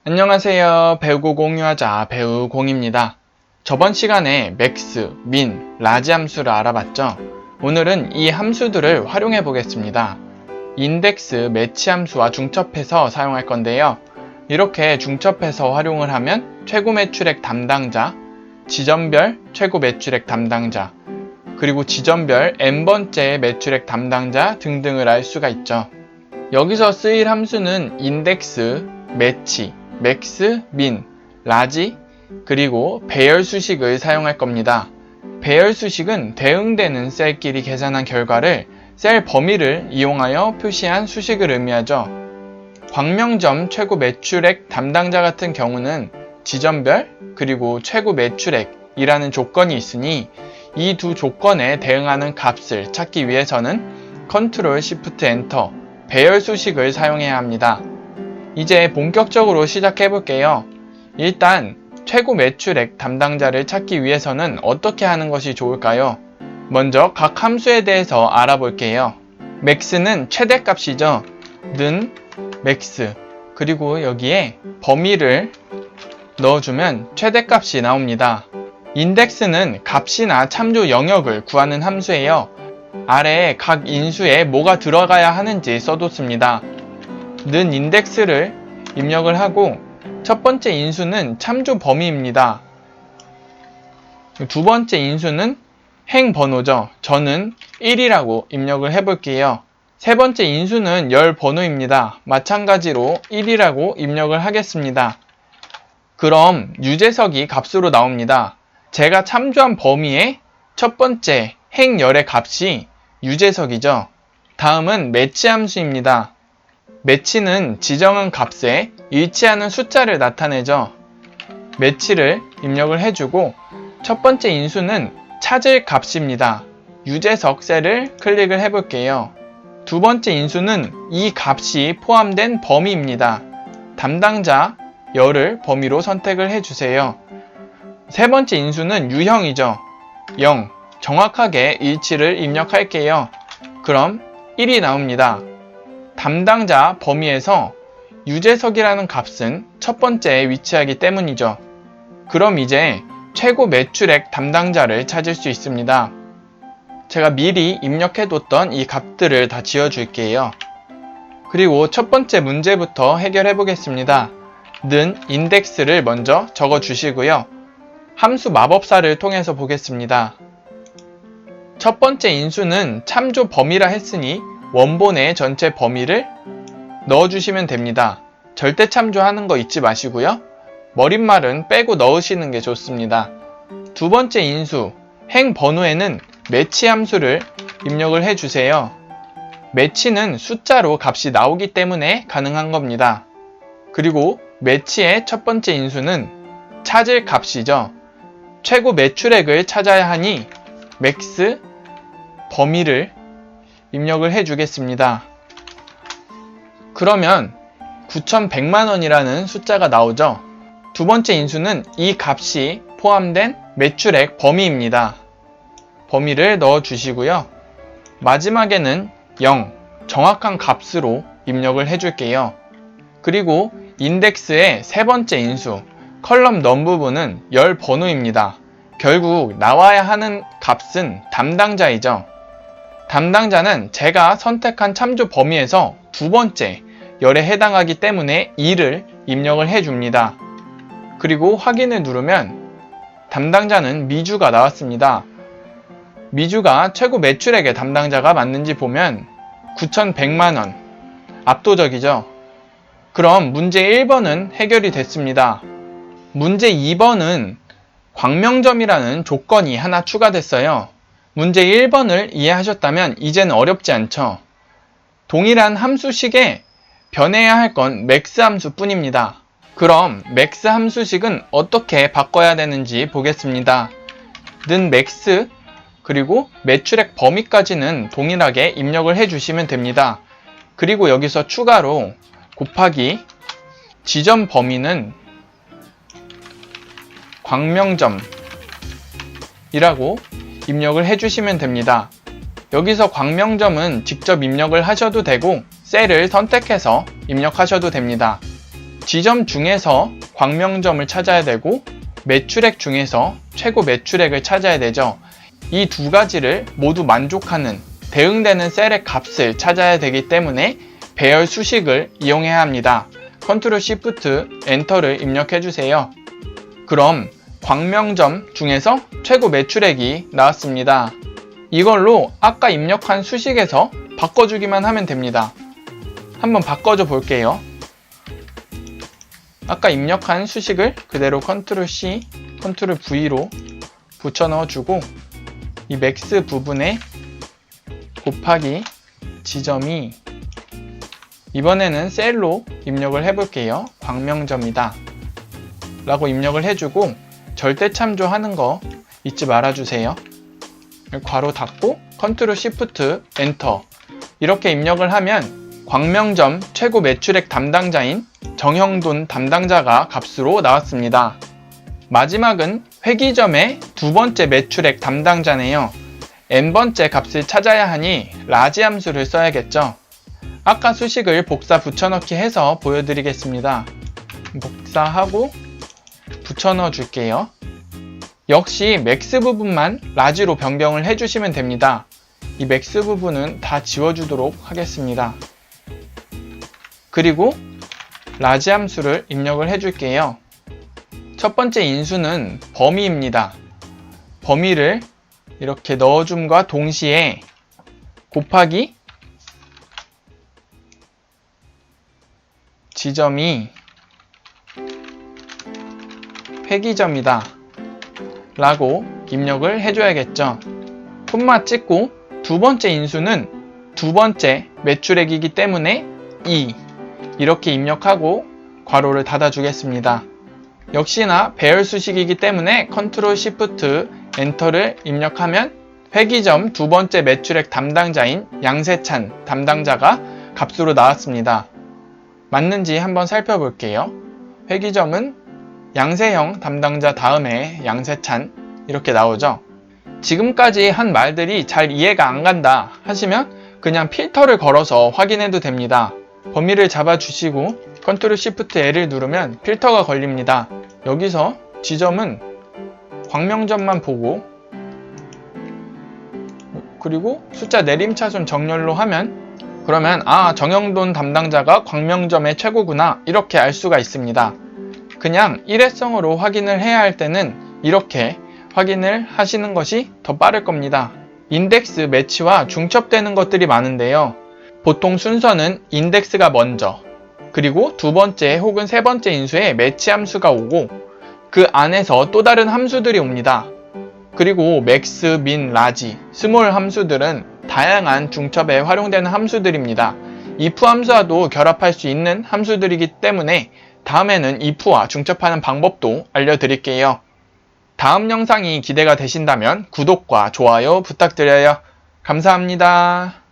안녕하세요. 배우고 공유하자 배우공입니다. 저번 시간에 맥스, 민, 라지 함수를 알아봤죠? 오늘은 이 함수들을 활용해 보겠습니다. 인덱스, 매치 함수와 중첩해서 사용할 건데요. 이렇게 중첩해서 활용을 하면 최고 매출액 담당자, 지점별 최고 매출액 담당자, 그리고 지점별 n번째 매출액 담당자 등등을 알 수가 있죠. 여기서 쓰일 함수는 인덱스, 매치, 맥스, 민, 라지, 그리고 배열 수식을 사용할 겁니다. 배열 수식은 대응되는 셀끼리 계산한 결과를 셀 범위를 이용하여 표시한 수식을 의미하죠. 광명점 최고 매출액 담당자 같은 경우는 지점별 그리고 최고 매출액이라는 조건이 있으니 이 두 조건에 대응하는 값을 찾기 위해서는 Ctrl Shift Enter 배열 수식을 사용해야 합니다. 이제 본격적으로 시작해 볼게요. 일단 최고 매출액 담당자를 찾기 위해서는 어떻게 하는 것이 좋을까요? 먼저 각 함수에 대해서 알아볼게요. max는 최대값이죠. 는 max 그리고 여기에 범위를 넣어주면 최대값이 나옵니다. index는 값이나 참조 영역을 구하는 함수예요. 아래에 각 인수에 뭐가 들어가야 하는지 써뒀습니다. 는 인덱스를 입력을 하고 첫 번째 인수는 참조 범위입니다. 두 번째 인수는 행 번호죠. 저는 1이라고 입력을 해볼게요. 세 번째 인수는 열 번호입니다. 마찬가지로 1이라고 입력을 하겠습니다. 그럼 유재석이 값으로 나옵니다. 제가 참조한 범위의 첫 번째 행 열의 값이 유재석이죠. 다음은 매치 함수입니다. 매치는 지정한 값에 일치하는 숫자를 나타내죠. 매치를 입력을 해주고 첫 번째 인수는 찾을 값입니다. 유재석 셀을 클릭을 해볼게요. 두 번째 인수는 이 값이 포함된 범위입니다. 담당자 열을 범위로 선택을 해주세요. 세 번째 인수는 유형이죠. 0, 정확하게 일치를 입력할게요. 그럼 1이 나옵니다. 담당자 범위에서 유재석이라는 값은 첫 번째에 위치하기 때문이죠. 그럼 이제 최고 매출액 담당자를 찾을 수 있습니다. 제가 미리 입력해뒀던 이 값들을 다 지워줄게요. 그리고 첫 번째 문제부터 해결해 보겠습니다. 는 인덱스를 먼저 적어주시고요. 함수 마법사를 통해서 보겠습니다. 첫 번째 인수는 참조 범위라 했으니 원본의 전체 범위를 넣어주시면 됩니다. 절대 참조하는 거 잊지 마시고요. 머릿말은 빼고 넣으시는 게 좋습니다. 두 번째 인수, 행 번호에는 매치 함수를 입력을 해주세요. 매치는 숫자로 값이 나오기 때문에 가능한 겁니다. 그리고 매치의 첫 번째 인수는 찾을 값이죠. 최고 매출액을 찾아야 하니 맥스 범위를 입력을 해주겠습니다. 그러면 9,100만원이라는 숫자가 나오죠. 두 번째 인수는 이 값이 포함된 매출액 범위입니다. 범위를 넣어주시고요. 마지막에는 0, 정확한 값으로 입력을 해줄게요. 그리고 인덱스의 세 번째 인수, 컬럼 넘 부분은 열 번호입니다. 결국 나와야 하는 값은 담당자이죠. 담당자는 제가 선택한 참조 범위에서 두 번째 열에 해당하기 때문에 2를 입력을 해줍니다. 그리고 확인을 누르면 담당자는 미주가 나왔습니다. 미주가 최고 매출액의 담당자가 맞는지 보면 9,100만원, 압도적이죠. 그럼 문제 1번은 해결이 됐습니다. 문제 2번은 광명점이라는 조건이 하나 추가됐어요. 문제 1번을 이해하셨다면 이제는 어렵지 않죠. 동일한 함수식에 변해야 할 건 맥스 함수 뿐입니다. 그럼 맥스 함수식은 어떻게 바꿔야 되는지 보겠습니다. 는 맥스 그리고 매출액 범위까지는 동일하게 입력을 해주시면 됩니다. 그리고 여기서 추가로 곱하기 지점 범위는 광명점이라고 입력을 해주시면 됩니다. 여기서 광명점은 직접 입력을 하셔도 되고 셀을 선택해서 입력하셔도 됩니다. 지점 중에서 광명점을 찾아야 되고 매출액 중에서 최고 매출액을 찾아야 되죠. 이 두 가지를 모두 만족하는 대응되는 셀의 값을 찾아야 되기 때문에 배열 수식을 이용해야 합니다. 컨트롤 시프트 엔터를 입력해 주세요. 그럼 광명점 중에서 최고 매출액이 나왔습니다. 이걸로 아까 입력한 수식에서 바꿔주기만 하면 됩니다. 한번 바꿔줘 볼게요. 아까 입력한 수식을 그대로 컨트롤 C, 컨트롤 V로 붙여 넣어주고 이 맥스 부분에 곱하기 지점이 이번에는 셀로 입력을 해볼게요. 광명점이다 라고 입력을 해주고 절대 참조하는 거 잊지 말아주세요. 괄호 닫고 컨트롤 시프트 엔터 이렇게 입력을 하면 광명점 최고 매출액 담당자인 정형돈 담당자가 값으로 나왔습니다. 마지막은 회기점의 두 번째 매출액 담당자네요. n번째 값을 찾아야 하니 라지 함수를 써야겠죠. 아까 수식을 복사 붙여넣기 해서 보여드리겠습니다. 복사하고 붙여넣어 줄게요. 역시 맥스 부분만 라지로 변경을 해주시면 됩니다. 이 맥스 부분은 다 지워주도록 하겠습니다. 그리고 라지 함수를 입력을 해줄게요. 첫 번째 인수는 범위입니다. 범위를 이렇게 넣어줌과 동시에 곱하기 지점이 회기점이다 라고 입력을 해줘야겠죠. 콤마 찍고 두 번째 인수는 두 번째 매출액이기 때문에 2 이렇게 입력하고 괄호를 닫아주겠습니다. 역시나 배열 수식이기 때문에 컨트롤 시프트 엔터를 입력하면 회기점 두 번째 매출액 담당자인 양세찬 담당자가 값으로 나왔습니다. 맞는지 한번 살펴볼게요. 회기점은 양세형 담당자 다음에 양세찬 이렇게 나오죠. 지금까지 한 말들이 잘 이해가 안 간다 하시면 그냥 필터를 걸어서 확인해도 됩니다. 범위를 잡아주시고 컨트롤 시프트 L을 누르면 필터가 걸립니다. 여기서 지점은 광명점만 보고 그리고 숫자 내림차순 정렬로 하면 그러면 정형돈 담당자가 광명점의 최고구나 이렇게 알 수가 있습니다. 그냥 일회성으로 확인을 해야 할 때는 이렇게 확인을 하시는 것이 더 빠를 겁니다. 인덱스 매치와 중첩되는 것들이 많은데요. 보통 순서는 인덱스가 먼저 그리고 두 번째 혹은 세 번째 인수에 매치 함수가 오고 그 안에서 또 다른 함수들이 옵니다. 그리고 맥스, 민, 라지, 스몰 함수들은 다양한 중첩에 활용되는 함수들입니다. if 함수와도 결합할 수 있는 함수들이기 때문에 다음에는 if와 중첩하는 방법도 알려드릴게요. 다음 영상이 기대가 되신다면 구독과 좋아요 부탁드려요. 감사합니다.